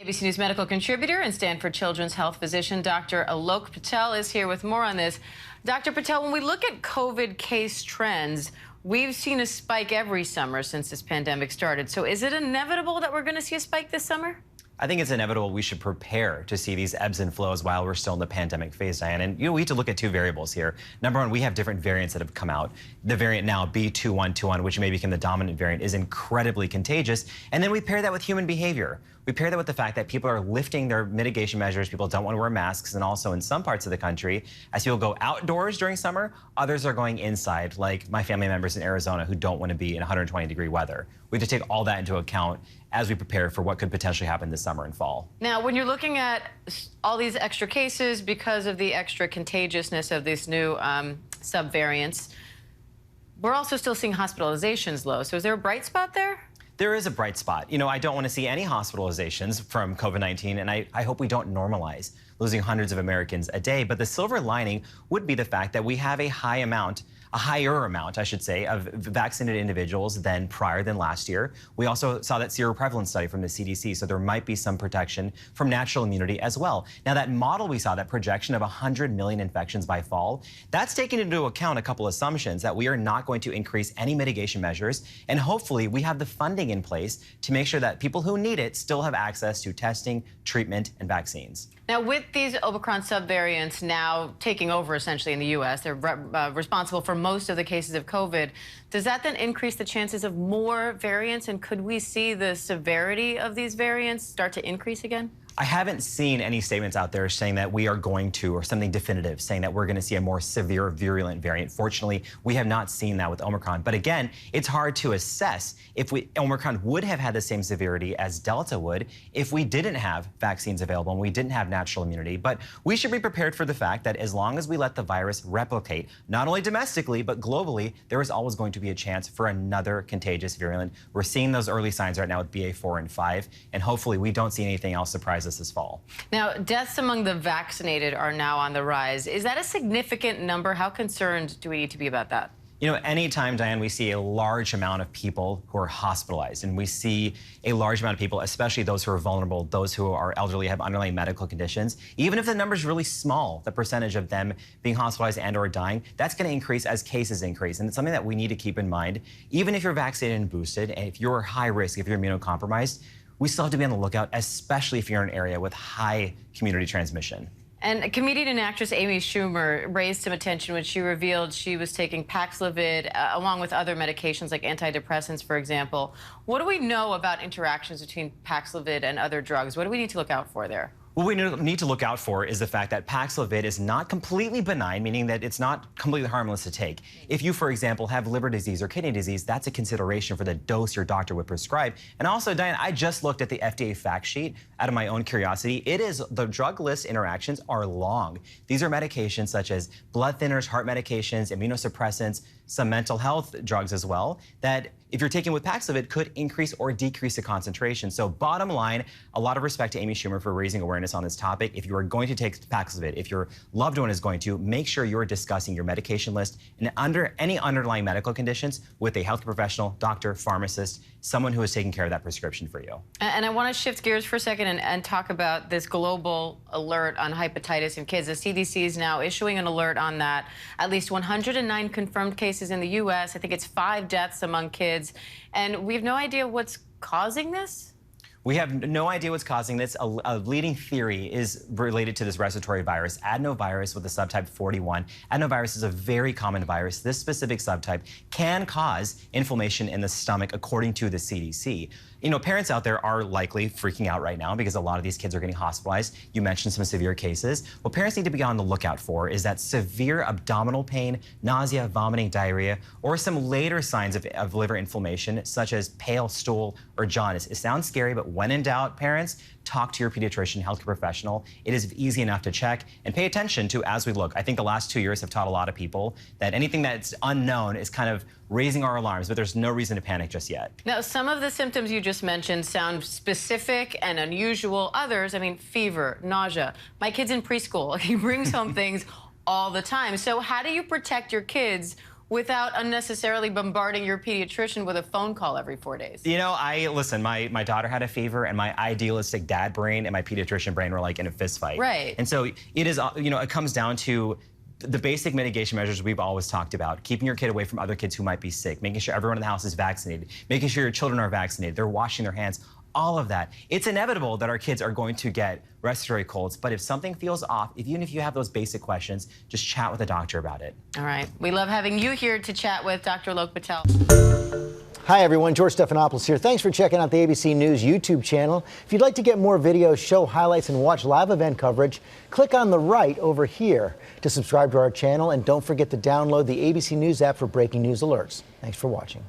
ABC News medical contributor and Stanford Children's Health physician Dr. Alok Patel is here with more on this. Dr. Patel, when we look at COVID case trends, we've seen a spike every summer since this pandemic started. So is it inevitable that we're going to see a spike this summer? I think it's inevitable we should prepare to see these ebbs and flows while we're still in the pandemic phase, Diane. And we have to look at two variables here. Number one, we have different variants that have come out. The variant now, B.2.1.2.1, which may become the dominant variant, is incredibly contagious. And then we pair that with human behavior. We pair that with the fact that people are lifting their mitigation measures. People don't want to wear masks. And also in some parts of the country, as people go outdoors during summer, others are going inside, like my family members in Arizona who don't want to be in 120-degree weather. We have to take all that into account as we prepare for what could potentially happen this summer and fall. Now, when you're looking at all these extra cases because of the extra contagiousness of these new subvariants, we're also still seeing hospitalizations low. So is there a bright spot there? There is a bright spot. I don't want to see any hospitalizations from COVID-19, and I hope we don't normalize losing hundreds of Americans a day. But the silver lining would be the fact that we have a higher amount, I should say, of vaccinated individuals than last year. We also saw that seroprevalence study from the CDC, so there might be some protection from natural immunity as well. Now, that model we saw, that projection of 100 million infections by fall, that's taking into account a couple assumptions that we are not going to increase any mitigation measures, and hopefully we have the funding in place to make sure that people who need it still have access to testing, treatment, and vaccines. Now, with these Omicron subvariants now taking over essentially in the U.S., they're responsible for most of the cases of COVID. Does that then increase the chances of more variants? And could we see the severity of these variants start to increase again? I haven't seen any statements out there saying that we are going to, or something definitive, saying that we're going to see a more severe, virulent variant. Fortunately, we have not seen that with Omicron. But again, it's hard to assess if Omicron would have had the same severity as Delta would if we didn't have vaccines available and we didn't have natural immunity. But we should be prepared for the fact that as long as we let the virus replicate, not only domestically, but globally, there is always going to be a chance for another contagious virulent. We're seeing those early signs right now with BA4 and 5, and hopefully we don't see anything else surprise us this fall. Now, deaths among the vaccinated are now on the rise. Is that a significant number? How concerned do we need to be about that? Anytime, Diane, we see a large amount of people who are hospitalized, and we see a large amount of people, especially those who are vulnerable, those who are elderly, have underlying medical conditions, even if the number is really small, the percentage of them being hospitalized and or dying, that's going to increase as cases increase. And it's something that we need to keep in mind. Even if you're vaccinated and boosted, and if you're high risk, if you're immunocompromised, we still have to be on the lookout, especially if you're in an area with high community transmission. And comedian and actress Amy Schumer raised some attention when she revealed she was taking Paxlovid along with other medications like antidepressants, for example. What do we know about interactions between Paxlovid and other drugs? What do we need to look out for there? What we need to look out for is the fact that Paxlovid is not completely benign, meaning that it's not completely harmless to take. If you, for example, have liver disease or kidney disease, that's a consideration for the dose your doctor would prescribe. And also, Diane, I just looked at the FDA fact sheet out of my own curiosity. The drug list interactions are long. These are medications such as blood thinners, heart medications, immunosuppressants, some mental health drugs as well, that if you're taking with Paxlovid could increase or decrease the concentration. So bottom line, a lot of respect to Amy Schumer for raising awareness on this topic. If you are going to take Paxlovid, if your loved one is going to, make sure you're discussing your medication list and any underlying medical conditions with a health professional, doctor, pharmacist, someone who is taking care of that prescription for you. And I want to shift gears for a second and talk about this global alert on hepatitis in kids. The CDC is now issuing an alert on that. At least 109 confirmed cases in the U.S. I think it's 5 deaths among kids. And we have no idea what's causing this? We have no idea what's causing this. A leading theory is related to this respiratory virus, adenovirus with the subtype 41. Adenovirus is a very common virus. This specific subtype can cause inflammation in the stomach, according to the CDC. Parents out there are likely freaking out right now because a lot of these kids are getting hospitalized. You mentioned some severe cases. What parents need to be on the lookout for is that severe abdominal pain, nausea, vomiting, diarrhea, or some later signs of liver inflammation, such as pale stool or jaundice. It sounds scary, but when in doubt, parents, talk to your pediatrician, healthcare professional. It is easy enough to check and pay attention to as we look. I think the last 2 years have taught a lot of people that anything that's unknown is kind of raising our alarms, but there's no reason to panic just yet. Now, some of the symptoms you just mentioned sound specific and unusual. Others, fever, nausea. My kid's in preschool. He brings home things all the time. So how do you protect your kids without unnecessarily bombarding your pediatrician with a phone call every 4 days? You know, listen, my daughter had a fever, and my idealistic dad brain and my pediatrician brain were like in a fist fight. Right. And so it is, you know, it comes down to the basic mitigation measures we've always talked about: keeping your kid away from other kids who might be sick, making sure everyone in the house is vaccinated, making sure your children are vaccinated, they're washing their hands, all of that. It's inevitable that our kids are going to get respiratory colds, but if something feels off, even if you have those basic questions, just chat with a doctor about it. All right. We love having you here to chat with Dr. Alok Patel. Hi, everyone. George Stephanopoulos here. Thanks for checking out the ABC News YouTube channel. If you'd like to get more videos, show highlights, and watch live event coverage, click on the right over here to subscribe to our channel. And don't forget to download the ABC News app for breaking news alerts. Thanks for watching.